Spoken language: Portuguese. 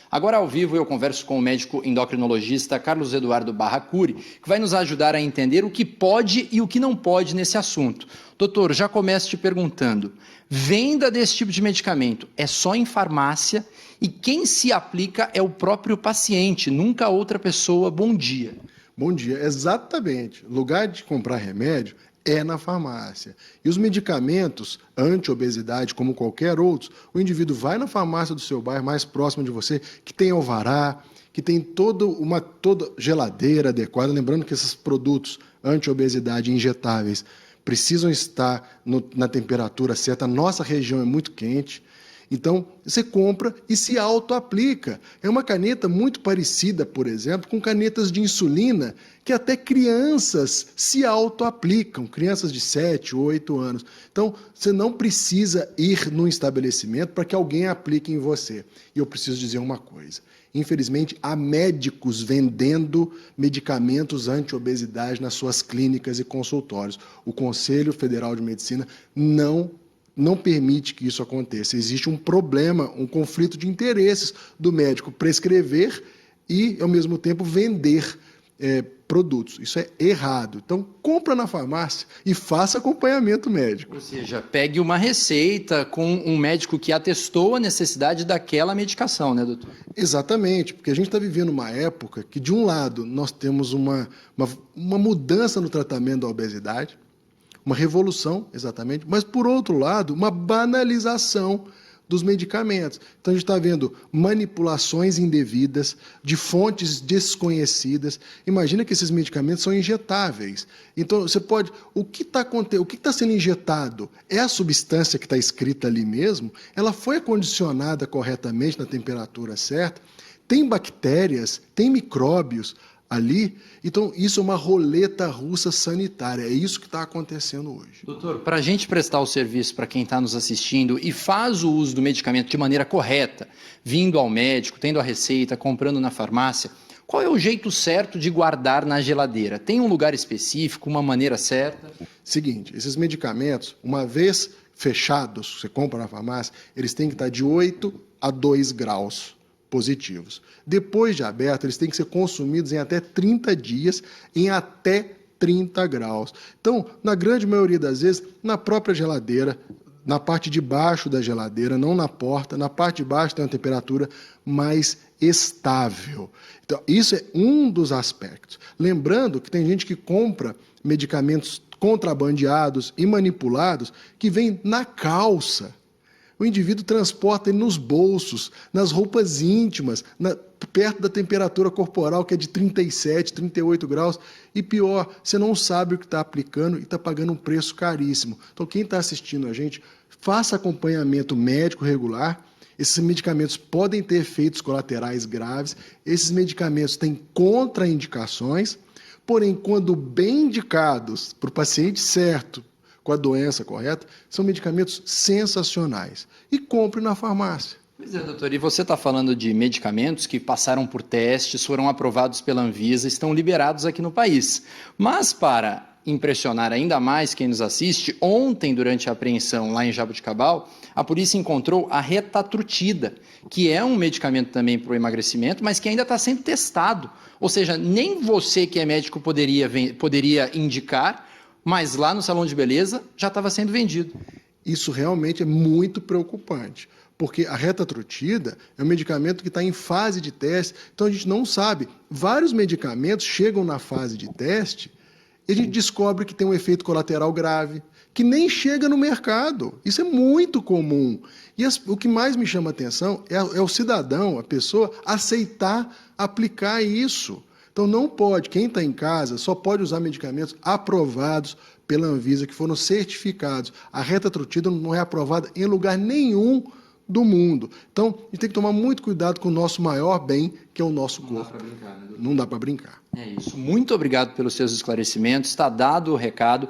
Agora, ao vivo, eu converso com o médico endocrinologista Carlos Eduardo Barracuri, que vai nos ajudar a entender o que pode e o que não pode nesse assunto. Doutor, já começo te perguntando, venda desse tipo de medicamento é só em farmácia e quem se aplica é o próprio paciente, nunca outra pessoa. Bom dia. Bom dia, exatamente. Lugar de comprar remédio é na farmácia. E os medicamentos anti-obesidade, como qualquer outro, o indivíduo vai na farmácia do seu bairro, mais próximo de você, que tem alvará, que tem toda geladeira adequada. Lembrando que esses produtos anti-obesidade injetáveis precisam estar na temperatura certa. A nossa região é muito quente. Então, você compra e se auto-aplica. É uma caneta muito parecida, por exemplo, com canetas de insulina que até crianças se auto-aplicam, crianças de 7, 8 anos. Então, você não precisa ir num estabelecimento para que alguém aplique em você. E eu preciso dizer uma coisa. Infelizmente, há médicos vendendo medicamentos anti-obesidade nas suas clínicas e consultórios. O Conselho Federal de Medicina não permite que isso aconteça. Existe um problema, um conflito de interesses do médico prescrever e, ao mesmo tempo, vender produtos. Isso é errado. Então, compra na farmácia e faça acompanhamento médico. Ou seja, pegue uma receita com um médico que atestou a necessidade daquela medicação, né, doutor? Exatamente, porque a gente está vivendo uma época que, de um lado, nós temos uma mudança no tratamento da obesidade, uma revolução, exatamente, mas, por outro lado, uma banalização dos medicamentos. Então, a gente está vendo manipulações indevidas de fontes desconhecidas. Imagina que esses medicamentos são injetáveis. Então, você pode... O que está sendo injetado é a substância que está escrita ali mesmo? Ela foi acondicionada corretamente na temperatura certa? Tem bactérias, tem micróbios ali, então isso é uma roleta russa sanitária, é isso que está acontecendo hoje. Doutor, para a gente prestar o serviço para quem está nos assistindo e faz o uso do medicamento de maneira correta, vindo ao médico, tendo a receita, comprando na farmácia, qual é o jeito certo de guardar na geladeira? Tem um lugar específico, uma maneira certa? Seguinte, esses medicamentos, uma vez fechados, você compra na farmácia, eles têm que estar de 8 a 2 graus. Positivos. Depois de aberto, eles têm que ser consumidos em até 30 dias, em até 30 graus. Então, na grande maioria das vezes, na própria geladeira, na parte de baixo da geladeira, não na porta, na parte de baixo tem uma temperatura mais estável. Então, isso é um dos aspectos. Lembrando que tem gente que compra medicamentos contrabandeados e manipulados que vêm na calça. O indivíduo transporta ele nos bolsos, nas roupas íntimas, perto da temperatura corporal, que é de 37, 38 graus. E pior, você não sabe o que está aplicando e está pagando um preço caríssimo. Então, quem está assistindo a gente, faça acompanhamento médico regular. Esses medicamentos podem ter efeitos colaterais graves. Esses medicamentos têm contraindicações. Porém, quando bem indicados para o paciente certo, com a doença correta, são medicamentos sensacionais. E compre na farmácia. Pois é, doutor, e você está falando de medicamentos que passaram por testes, foram aprovados pela Anvisa, estão liberados aqui no país. Mas para impressionar ainda mais quem nos assiste, ontem, durante a apreensão lá em Jaboticabal, a polícia encontrou a retatrutida, que é um medicamento também para o emagrecimento, mas que ainda está sendo testado. Ou seja, nem você que é médico poderia indicar, mas lá no salão de beleza já estava sendo vendido. Isso realmente é muito preocupante, porque a retatrutida é um medicamento que está em fase de teste, então a gente não sabe. Vários medicamentos chegam na fase de teste e a gente descobre que tem um efeito colateral grave, que nem chega no mercado. Isso é muito comum. E o que mais me chama a atenção é o cidadão, a pessoa, aceitar aplicar isso. Então, não pode, quem está em casa só pode usar medicamentos aprovados pela Anvisa, que foram certificados. A retatrutida não é aprovada em lugar nenhum do mundo. Então, a gente tem que tomar muito cuidado com o nosso maior bem, que é o nosso corpo. Não dá para brincar, né, doutor? Não dá para brincar. É isso. Muito obrigado pelos seus esclarecimentos. Está dado o recado.